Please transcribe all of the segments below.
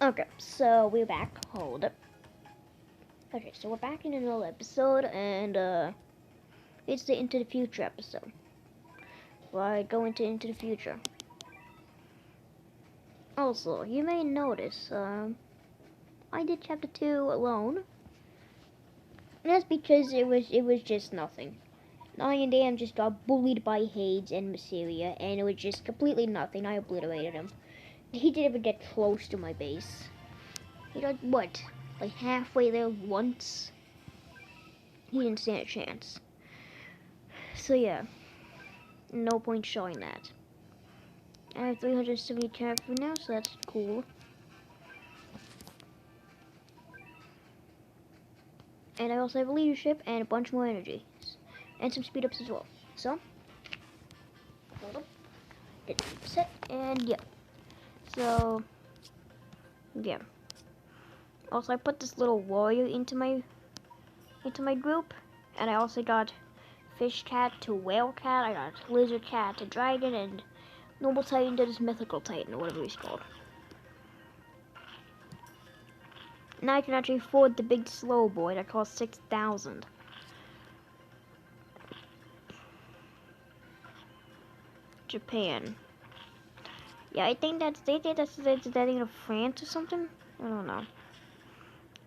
Okay, so we're back. Hold up. Okay, so we're back in another episode, and it's the Into the Future episode. Where I go into the future. Also, you may notice, I did chapter 2 alone. And that's because it was just nothing. I and Dan just got bullied by Hades and Mysteria, and it was just completely nothing. I obliterated him. He didn't even get close to my base. He got, what, like halfway there once? He didn't stand a chance. So yeah, no point showing that. I have 370 characters now, so that's cool. And I also have leadership and a bunch more energy. And some speed ups as well. So, hold up. Get set, and yeah. So, yeah. Also, I put this little warrior into my group. And I also got fish cat to whale cat. I got lizard cat to dragon, and noble titan to this mythical titan, or whatever he's called. Now I can actually afford the big slow boy that costs 6,000. Japan. Yeah, I think that's the thing of France or something. I don't know.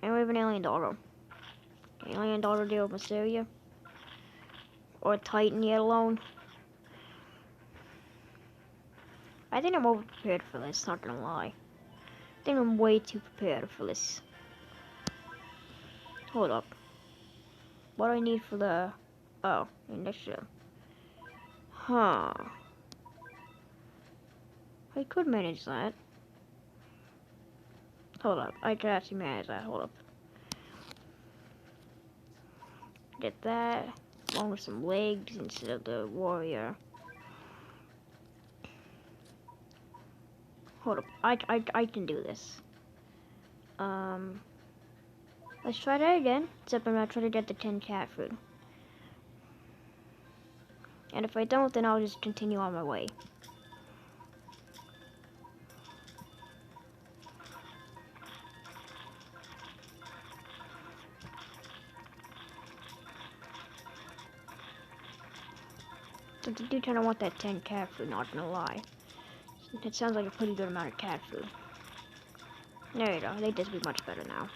And we have an alien doggo. Alien doggo deal with Mysteria. Or Titan yet alone. I think I'm over prepared for this, not gonna lie. I think I'm way too prepared for this. Hold up. What do I need for the initiative? Huh. I could manage that. Hold up. I could actually manage that. Hold up. Get that. Along with some legs instead of the warrior. Hold up. I can do this. Let's try that again. Except I'm not trying to get the 10 cat food. And if I don't, then I'll just continue on my way. So I do kind of want that 10 cat food, not gonna lie. It sounds like a pretty good amount of cat food. There you go. They just be much better now.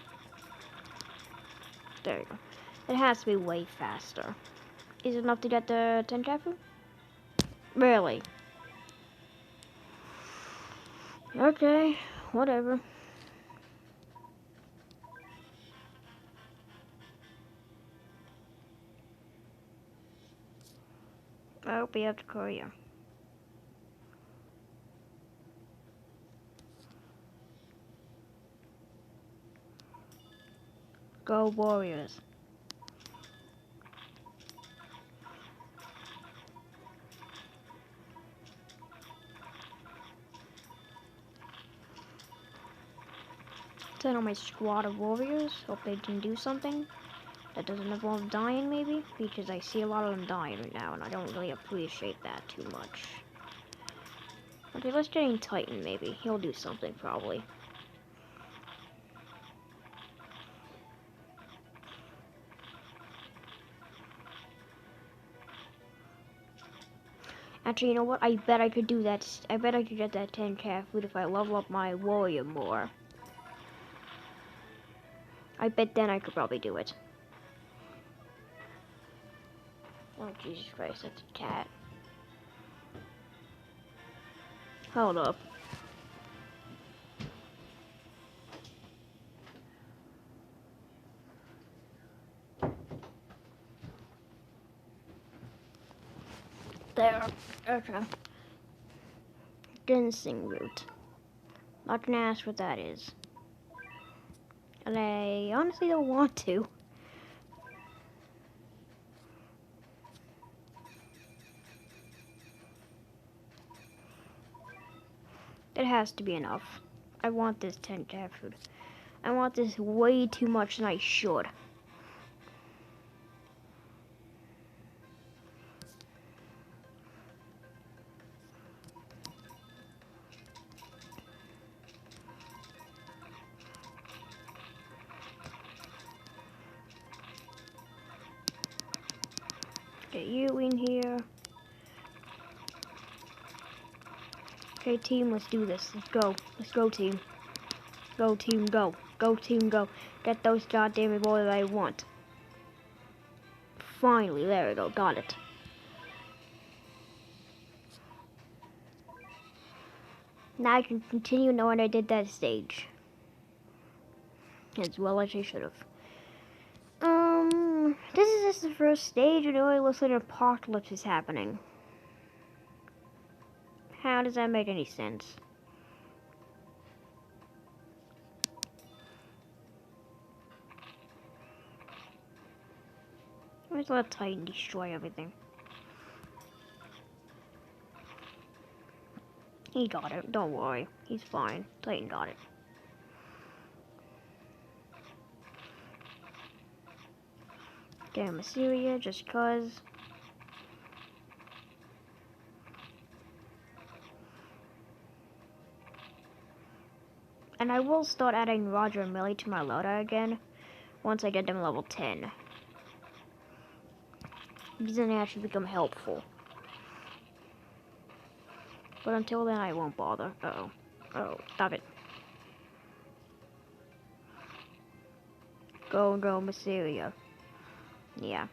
There you go. It has to be way faster. Is it enough to get the 10 cat food? Really? Okay, whatever. I hope we have to Korea. Go Warriors. Send on my squad of warriors. Hope they can do something. That doesn't involve dying, maybe? Because I see a lot of them dying right now, and I don't really appreciate that too much. Okay, let's get in Titan, maybe. He'll do something, probably. Actually, you know what? I bet I could do that. I bet I could get that 10 cat food if I level up my warrior more. I bet then I could probably do it. Oh, Jesus Christ, that's a cat. Hold up. There. Okay. Ginseng root. Not gonna ask what that is. And I honestly don't want to. It has to be enough. I want this 10 cat food. I want this way too much than I should. Get you in here. Okay, team, let's do this. Let's go. Let's go, team. Go, team, go. Go, team, go. Get those goddamn boys I want. Finally, there we go. Got it. Now I can continue knowing I did that stage. As well as I should have. This is just the first stage, and it looks like an apocalypse is happening. How does that make any sense? Let's let Titan destroy everything. He got it, don't worry. He's fine. Titan got it. Get him Assyria just cause. And I will start adding Roger and Millie to my loadout again once I get them level 10. Because then they actually become helpful. But until then, I won't bother. Uh-oh. Oh, stop it. Go, Assyria. Yeah.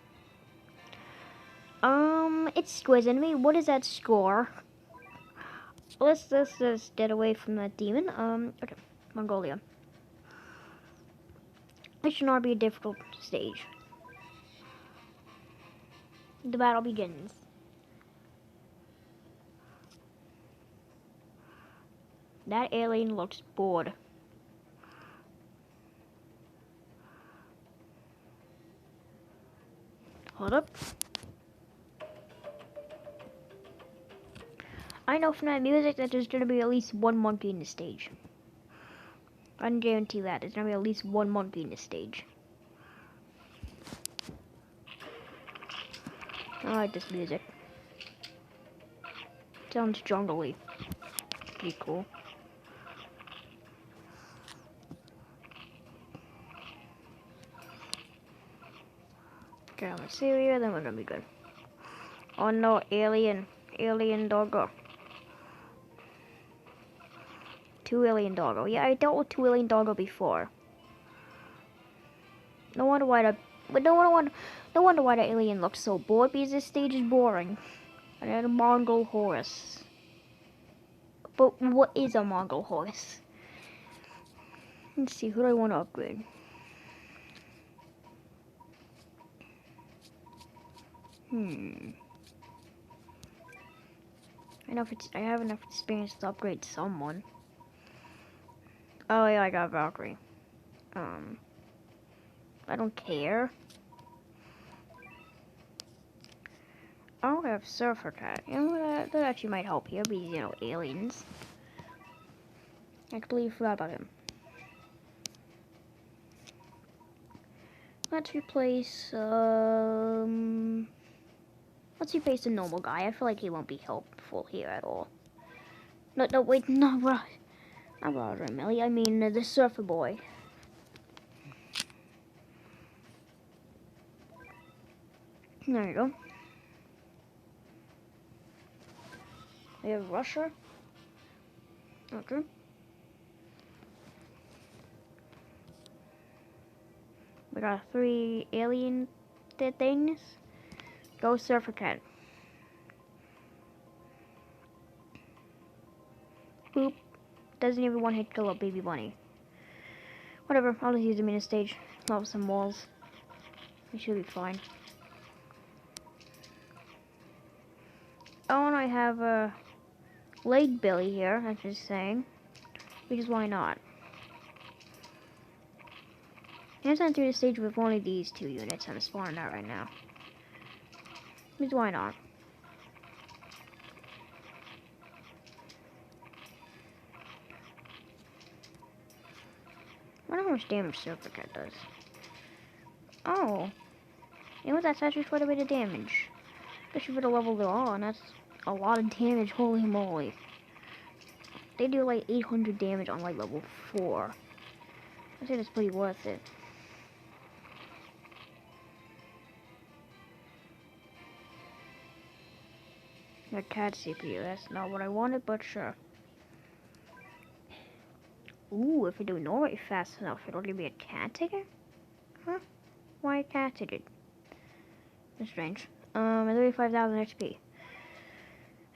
It's Squiz Enemy. What is that score? Let's just get away from that demon. Okay. Mongolia. It should not be a difficult stage. The battle begins. That alien looks bored. Hold up. I know from that music that there's gonna be at least one monkey in the stage. I can guarantee that. There's gonna be at least one monkey in the stage. I like this music. Sounds jungle-y. Pretty cool. Okay, I'm Assyria, then we're gonna be good. Oh no, alien doggo. 2 alien doggo. Yeah, I dealt with 2 alien doggo before. No wonder why the alien looks so bored, because this stage is boring. And then a Mongol horse. But what is a Mongol horse? Let's see, who do I want to upgrade? I have enough experience to upgrade someone. Oh yeah, I got Valkyrie. I don't care. I don't have Surfer Cat. You know, that actually might help here, because, you know, aliens. I completely forgot about him. Let's replace the normal guy. I feel like he won't be helpful here at all. No, wait, not Roger and Millie. I mean, the Surfer Boy. There you go. We have Russia. Okay. We got 3 alien things. Go Surfer Cat. Boop. Doesn't even one-hit kill a baby bunny. Whatever, I'll just use him in a stage. Level some walls. We should be fine. Oh, and I have a Leg Billy here, I'm just saying. Because why not? I'm just through the stage with only these 2 units. I'm spawning out right now. Because why not? I wonder how much damage Surfer Cat does. Oh. You know what? That's actually quite a bit of damage. Especially for the level they're on. That's a lot of damage. Holy moly. They do like 800 damage on like level 4. I think that's pretty worth it. A cat CPU. That's not what I wanted, but sure. Ooh, if I do Norway fast enough, it'll give me a cat ticket? Huh? Why a cat ticket? That's strange. 35,000 XP.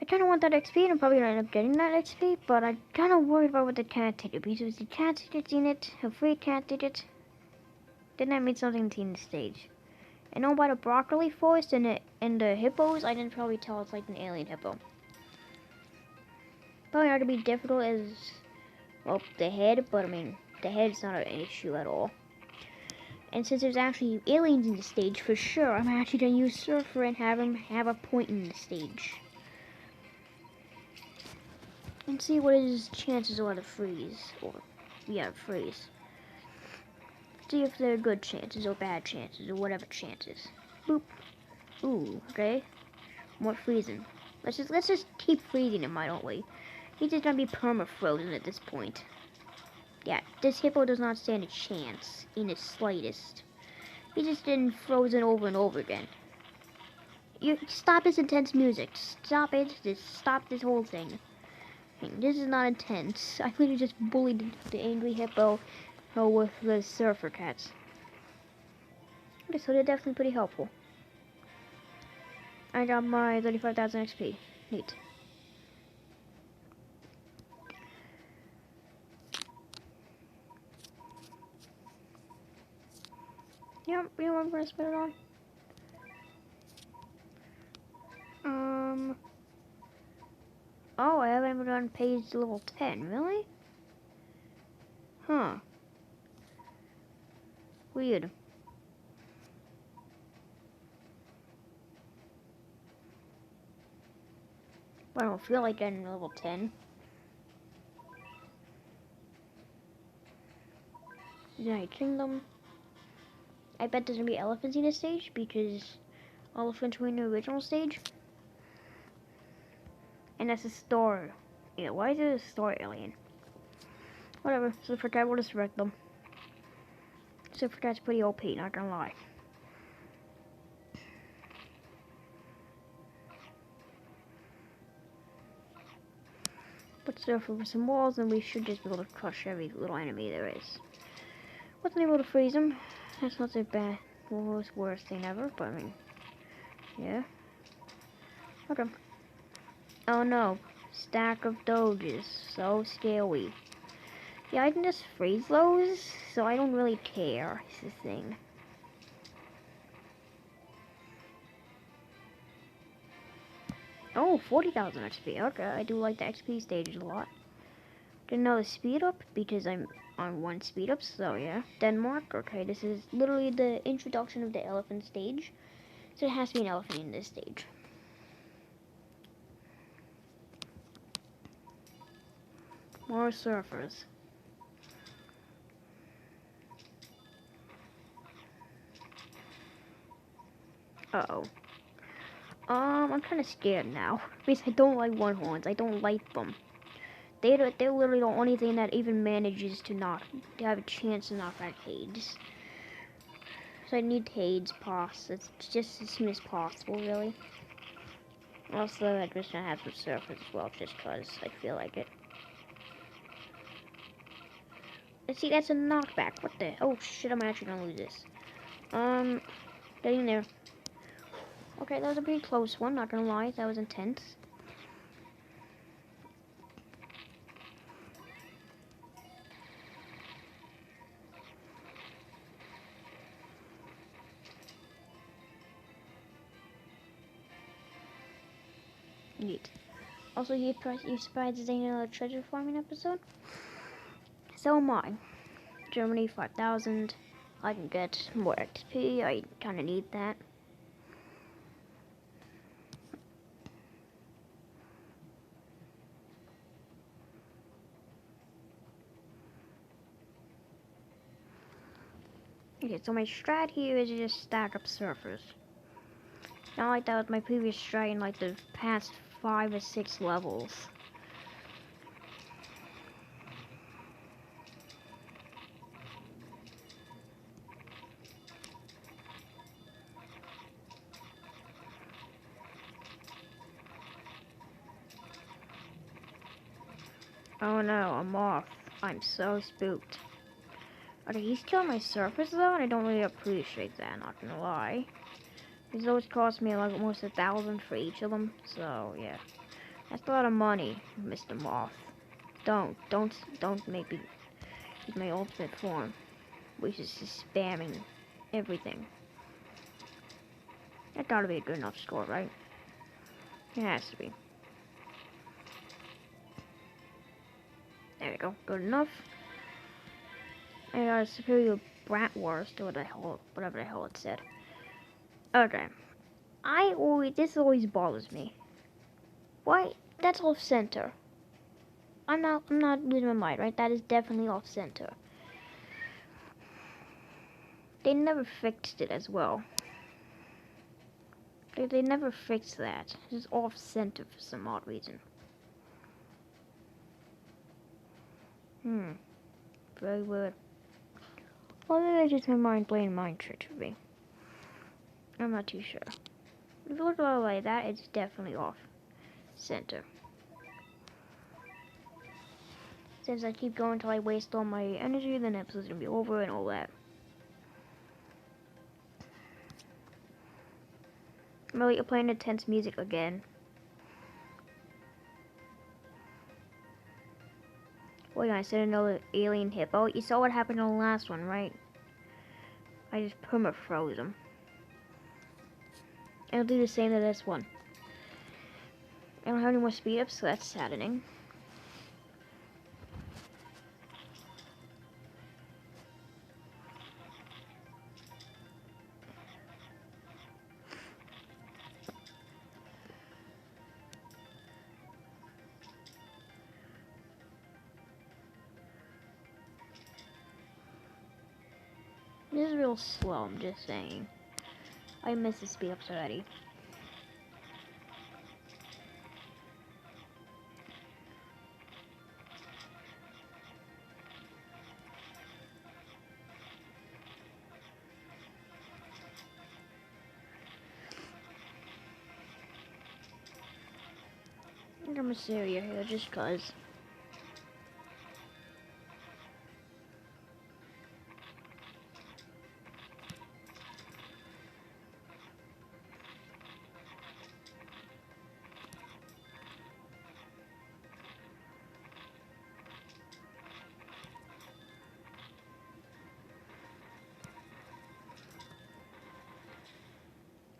I kind of want that XP, and I'm probably gonna end up getting that XP, but I'm kind of worried about what the cat ticket, because the cat ticket's in it, a free cat ticket, then that means something in the stage. I know about the broccoli forest and the hippos. I didn't probably tell it's like an alien hippo. Probably not gonna be difficult as well the head, but I mean the head's not an issue at all. And since there's actually aliens in the stage for sure, I'm actually gonna use Surfer and have him have a point in the stage. And see what his chances are to freeze, or yeah, freeze. See if they're good chances or bad chances or whatever chances. Boop. Ooh, okay. More freezing. Let's just keep freezing him, why don't we? He's just gonna be perma-frozen at this point. Yeah, this hippo does not stand a chance in the slightest. He's just getting frozen over and over again. You stop this intense music. Stop it. Just stop this whole thing. This is not intense. I literally just bullied the angry hippo with the surfer cats. Okay, so they're definitely pretty helpful. I got my 35,000 XP. Neat. Yep, you know what I'm gonna spend it on? Oh, I haven't even done page level 10, really? Huh. Weird. I don't feel like getting level 10. United Kingdom. I bet there's gonna be elephants in this stage because elephants were in the original stage. And that's a star. Yeah, why is it a star alien? Whatever, so for that, we'll just wreck them. So for that's pretty OP, not gonna lie. Put stuff over some walls, and we should just be able to crush every little enemy there is. Wasn't able to freeze them. That's not the bad, worst thing ever, but I mean, yeah. Okay. Oh no, stack of doges, so scary. Yeah, I can just freeze those, so I don't really care, is the thing. Oh, 40,000 XP, okay, I do like the XP stages a lot. Didn't know the speed up, because I'm on one speed up, so yeah. Denmark, okay, this is literally the introduction of the elephant stage, so it has to be an elephant in this stage. More surfers. Uh-oh. I'm kind of scared now, because I don't like one horns. I don't like them. They're literally the only thing that even manages to have a chance to knock out Hades. So I need Hades pass. It's just as soon as possible, really. Also, I'm just gonna have some surfers as well, just cause I feel like it. Let's see, that's a knockback. What the? Oh shit! I'm actually gonna lose this. Get in there. Okay, that was a pretty close one. Not gonna lie, that was intense. Neat. Also, you surprised there's another treasure farming episode? So am I. Germany 5,000. I can get more XP. I kind of need that. Okay, so my strat here is just stack up surfers. Not like that was my previous strat in like the past 5 or 6 levels. Oh no, I'm off. I'm so spooked. Okay, he's killing my surface though, and I don't really appreciate that, not gonna lie. These always cost me like almost 1,000 for each of them, so yeah. That's a lot of money, Mr. Moth. Don't make me use my ultimate form, which is just spamming everything. That gotta be a good enough score, right? It has to be. There we go, good enough. I got a superior bratwurst, or whatever the hell it said. Okay. This always bothers me. Why? That's off center. I'm not losing my mind, right? That is definitely off center. They never fixed it as well. They never fixed that. It's off center for some odd reason. Very weird. Or maybe it's just my mind playing mind tricks with me. I'm not too sure. If you look at it like that, it's definitely off center. Since I keep going until I waste all my energy, then the episode's gonna be over and all that. Really, you're playing intense music again. Wait, I said another alien hippo. You saw what happened on the last one, right? I just perma-froze him. I'll do the same to this one. I don't have any more speed ups, so that's saddening. This is real slow, I'm just saying. I miss the speed ups already. I'm a Syria here just cause.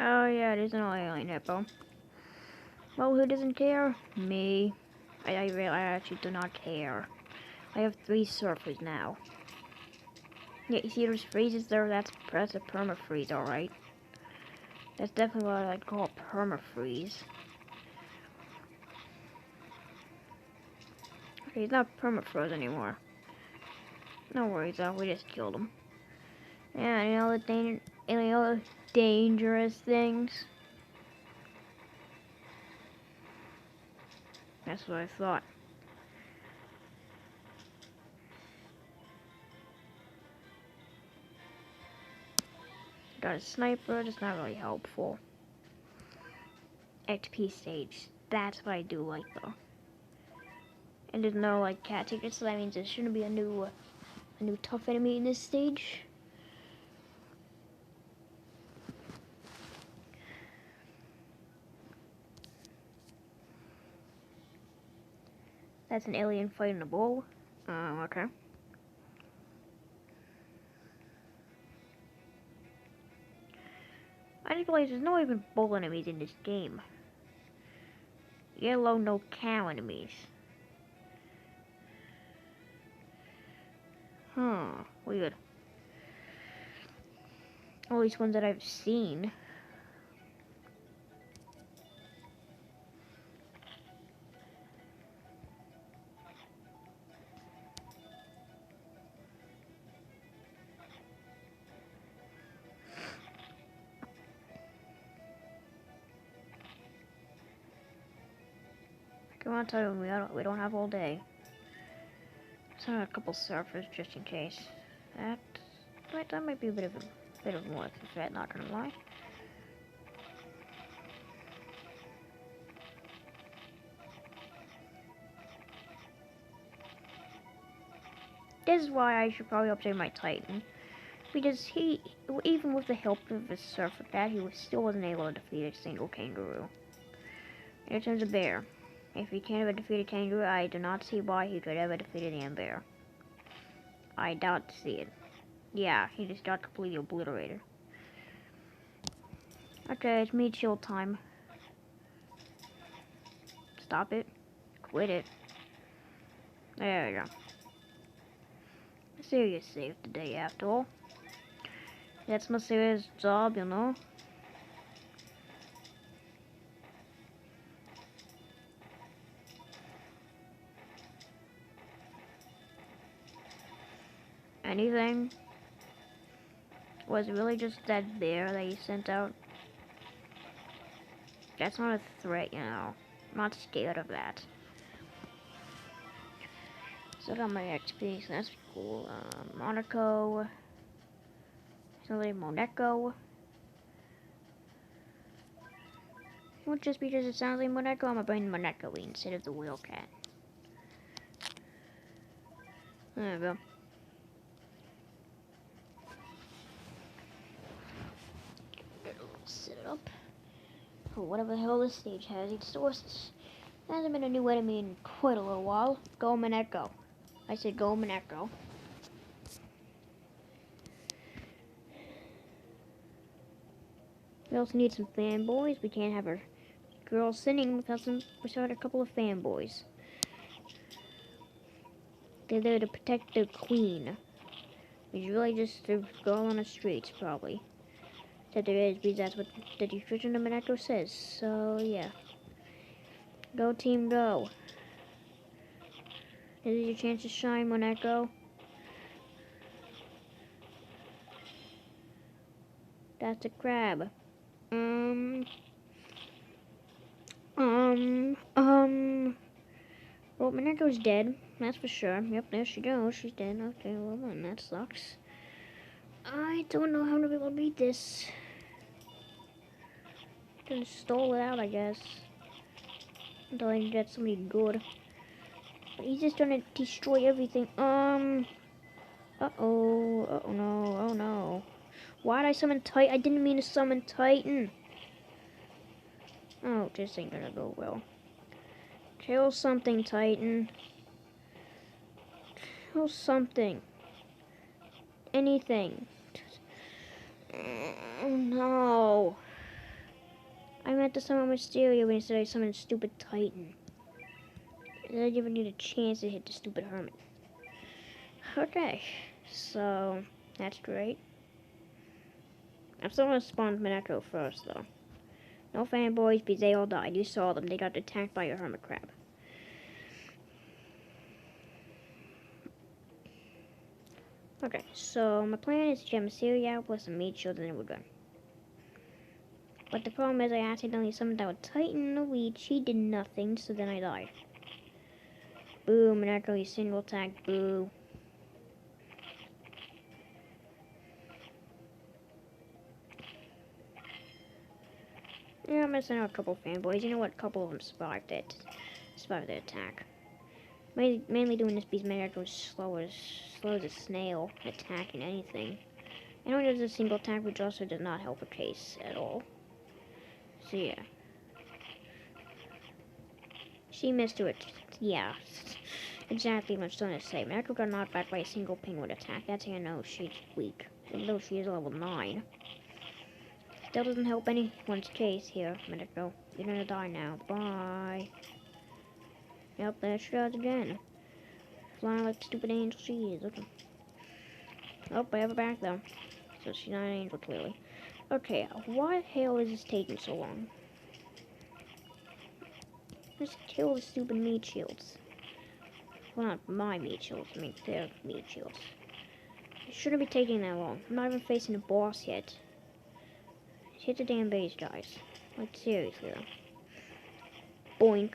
Oh yeah, it is an alien hippo. Well, who doesn't care? Me. I actually do not care. I have 3 surfers now. Yeah, you see those freezes there? That's a perma-freeze, alright. That's definitely what I'd call a perma-freeze. Okay, he's not perma-froze anymore. No worries though, we just killed him. Yeah, any other dangerous things? That's what I thought. Got a sniper, that's not really helpful. XP stage, that's what I do like though. And there's no like cat tickets, so that means there shouldn't be a new tough enemy in this stage. That's an alien fighting a bull. Okay. I just realized there's no even bull enemies in this game. Yellow, no cow enemies. Weird. All these ones that I've seen. I want to tell you, we don't have all day. Send a couple surfers just in case. That might be a bit of more of a threat, not gonna lie. This is why I should probably upgrade my Titan. Because he, even with the help of his surfer cat, still wasn't able to defeat a single kangaroo. And it turns a bear. If he can't ever defeat a kangaroo, I do not see why he could ever defeat a damn bear. I doubt to see it. Yeah, he just got completely obliterated. Okay, it's meat shield time. Stop it. Quit it. There we go. Serious saved the day after all. That's my serious job, you know. Anything? Was it really just that bear that you sent out? That's not a threat, you know. I'm not scared of that. So I got my XP, so that's cool. Monaco. Something Monaco. Well, just because it sounds like Monaco, I'm gonna bring Monaco instead of the whale cat. There we go. Set it up. Oh, whatever the hell this stage has, its sources. There hasn't been a new enemy in quite a little while. Go Monaco. I said go Monaco. We also need some fanboys. We can't have our girls singing without a couple of fanboys. They're there to protect the queen. Which is really just a girl on the streets, probably. That there is, because that's what the description of Monaco says. So, yeah. Go, team, go. This is your chance to shine, Monaco. That's a crab. Well, Monaco's dead. That's for sure. Yep, there she goes. She's dead. Okay, well then, that sucks. I don't know how to be able to beat this. Just stall it out, I guess. Until I can get somebody good. But he's just gonna destroy everything. Uh-oh. Uh-oh, no. Oh, no. Why'd I summon Titan? I didn't mean to summon Titan. Oh, this ain't gonna go well. Kill something, Titan. Kill something. Anything. Oh, no. I meant to summon Mysterio instead I summoned stupid Titan. I didn't even need a chance to hit the stupid Hermit. Okay, so that's great. I'm still gonna spawn Monaco first, though. No fanboys, because they all died. You saw them. They got attacked by a hermit crab. Okay, so my plan is to get Mysterio out plus some meat shield and then we're done. But the problem is I accidentally summoned out Titan in the lead. She did nothing, so then I died. Boo, Monaco, you single attack, boo. Yeah, I'm missing out a couple fanboys. You know what? A couple of them survived the attack. Mainly doing this because Monaco is slow as a snail attacking anything. And only does a single attack, which also does not help her case at all. So yeah. She missed it. Yeah. Exactly what I was trying to say. Monaco got knocked back by a single penguin attack. That's how I know she's weak. Even though she is level 9. Still doesn't help anyone's case here, Monaco. You're gonna die now. Bye. Yep, there she goes again. Flying like the stupid angel she is. Okay. Oh, I have her back though. So she's not an angel, clearly. Okay, why the hell is this taking so long? Just kill the stupid meat shields. Well, not my meat shields. I mean, their meat shields. It shouldn't be taking that long. I'm not even facing a boss yet. Hit the damn base, guys. Like, seriously, though. Boink.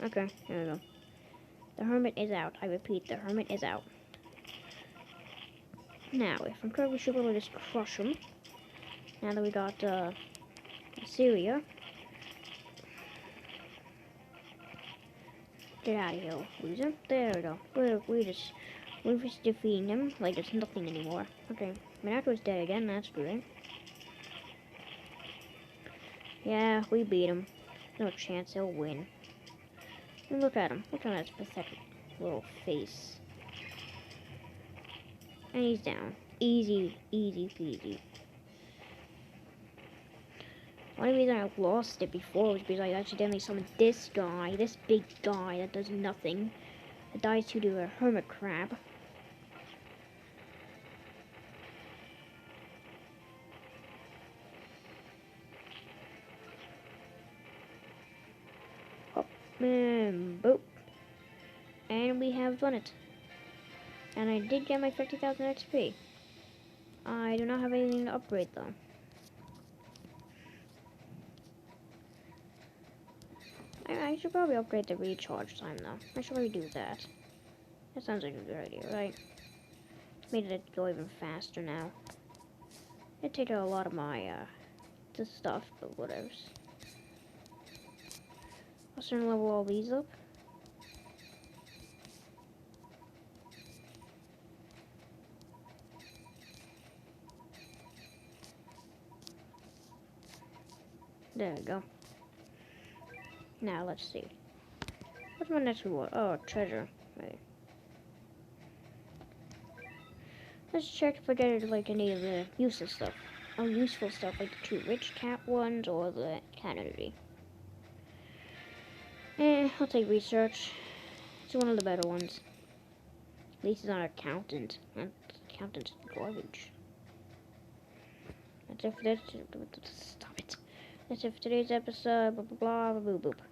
Okay, there we go. The hermit is out. I repeat, the hermit is out. Now, if I'm correct, we should be able to just crush him. Now that we got, Syria. Get out of here, loser. There we go. We just We just defeating him. Like, there's nothing anymore. Okay, Minato's dead again. That's great. Yeah, we beat him. No chance he'll win. And look at him. Look at his pathetic little face. And he's down. Easy, easy peasy. The only reason I lost it before was because I accidentally summoned this guy, this big guy that does nothing. That dies due to a hermit crab. Hop, and boop. And we have done it. And I did get my 50,000 XP. I do not have anything to upgrade though. I should probably upgrade the recharge time though. I should probably do that. That sounds like a good idea, right? Made it go even faster now. It takes a lot of my the stuff, but whatevs. I'll start to level all these up. There we go. Now let's see. What's my next reward? Oh, treasure. Right. Let's check if I get like any of the useless stuff. Oh, useful stuff like the 2 rich cat ones or the cat energy. I'll take research. It's one of the better ones. At least it's not accountant. Accountant's garbage. That's it for this. Stop it. That's it for today's episode. Blah blah blah. Boop boop.